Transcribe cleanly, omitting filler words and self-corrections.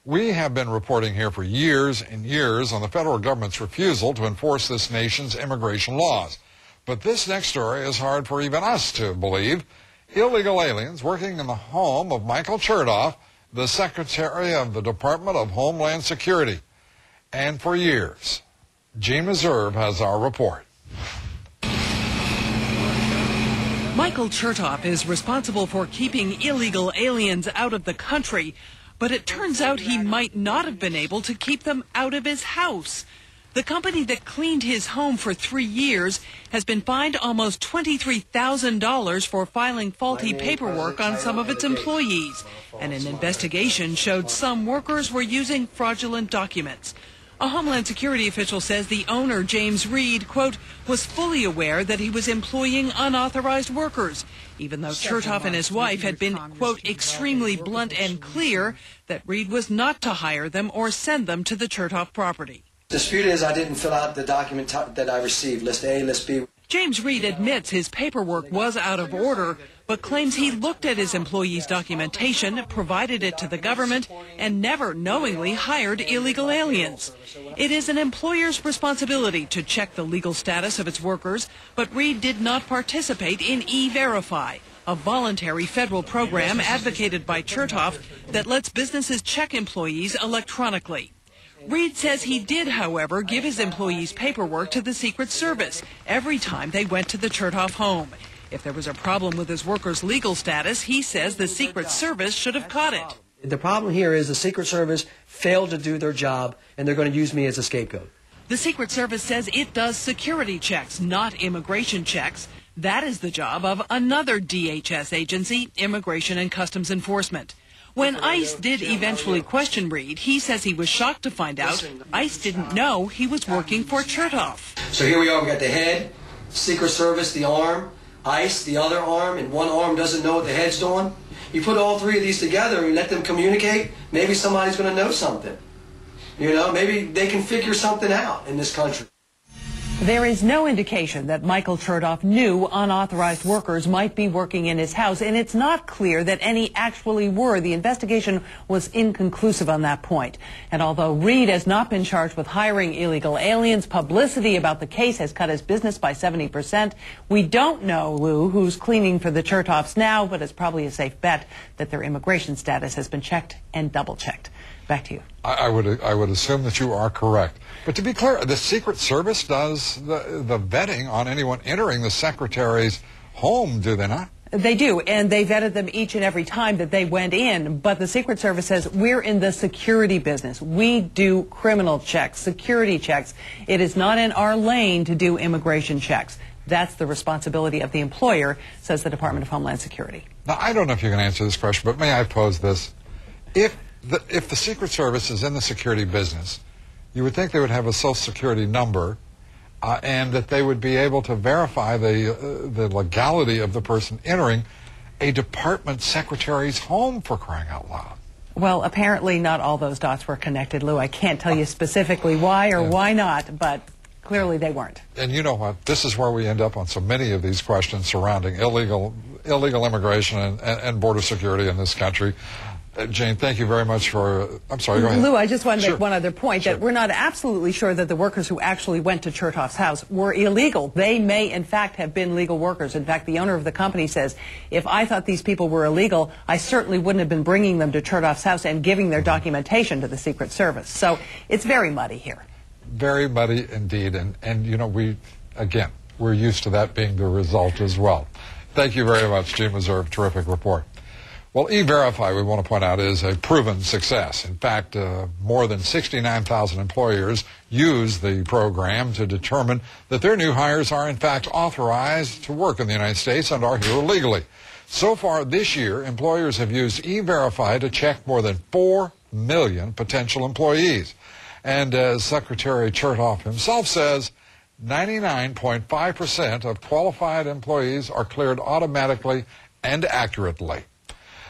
We have been reporting here for years and years on the federal government's refusal to enforce this nation's immigration laws. But this next story is hard for even us to believe. Illegal aliens working in the home of Michael Chertoff, the Secretary of the Department of Homeland Security. And for years. Gene Meserve has our report. Michael Chertoff is responsible for keeping illegal aliens out of the country, but it turns out he might not have been able to keep them out of his house. The company that cleaned his home for 3 years has been fined almost $23,000 for filing faulty paperwork on some of its employees, and an investigation showed some workers were using fraudulent documents. A Homeland Security official says the owner, James Reed, quote, was fully aware that he was employing unauthorized workers, even though Chertoff and his wife had been, quote, extremely blunt and clear that Reed was not to hire them or send them to the Chertoff property. The dispute is I didn't fill out the document that I received, list A, list B. James Reed admits his paperwork was out of order, but claims he looked at his employees' documentation, provided it to the government, and never knowingly hired illegal aliens. It is an employer's responsibility to check the legal status of its workers, but Reed did not participate in E-Verify, a voluntary federal program advocated by Chertoff that lets businesses check employees electronically. Reed says he did, however, give his employees paperwork to the Secret Service every time they went to the Chertoff home. If there was a problem with his workers' legal status, he says the Secret Service should have caught it. The problem here is the Secret Service failed to do their job, and they're going to use me as a scapegoat. The Secret Service says it does security checks, not immigration checks. That is the job of another DHS agency, Immigration and Customs Enforcement. When ICE did eventually question Reed, he says he was shocked to find out ICE didn't know he was working for Chertoff. So here we are, we got the head, Secret Service, the arm, ICE, the other arm, and one arm doesn't know what the head's doing. You put all three of these together and let them communicate, maybe somebody's going to know something. You know, maybe they can figure something out in this country. There is no indication that Michael Chertoff knew unauthorized workers might be working in his house, and it's not clear that any actually were. The investigation was inconclusive on that point. And although Reed has not been charged with hiring illegal aliens, publicity about the case has cut his business by 70%. We don't know, Lou, who's cleaning for the Chertoffs now, but it's probably a safe bet that their immigration status has been checked and double-checked. Back to you. I would assume that you are correct. But to be clear, the Secret Service does the vetting on anyone entering the Secretary's home, do they not? They do, and they vetted them each and every time that they went in. But the Secret Service says we're in the security business. We do criminal checks, security checks. It is not in our lane to do immigration checks. That's the responsibility of the employer, says the Department of Homeland Security. Now, I don't know if you can answer this question, but may I pose this? If the Secret Service is in the security business, you would think they would have a Social Security number and that they would be able to verify the legality of the person entering a department secretary's home, for crying out loud. Well, apparently not all those dots were connected, Lou. I can't tell you specifically why or why not, but clearly they weren't. And you know what? This is where we end up on so many of these questions surrounding illegal immigration and border security in this country. Jane, thank you very much for... I'm sorry, go ahead. Lou, I just want to make one other point, that we're not absolutely sure that the workers who actually went to Chertoff's house were illegal. They may, in fact, have been legal workers. In fact, the owner of the company says, if I thought these people were illegal, I certainly wouldn't have been bringing them to Chertoff's house and giving their documentation to the Secret Service. So it's very muddy here. Very muddy indeed. And you know, we're used to that being the result as well. Thank you very much, Gene Meserve. Terrific report. Well, E-Verify, we want to point out, is a proven success. In fact, more than 69,000 employers use the program to determine that their new hires are, in fact, authorized to work in the United States and are here legally. So far this year, employers have used E-Verify to check more than 4 million potential employees. And as Secretary Chertoff himself says, 99.5% of qualified employees are cleared automatically and accurately.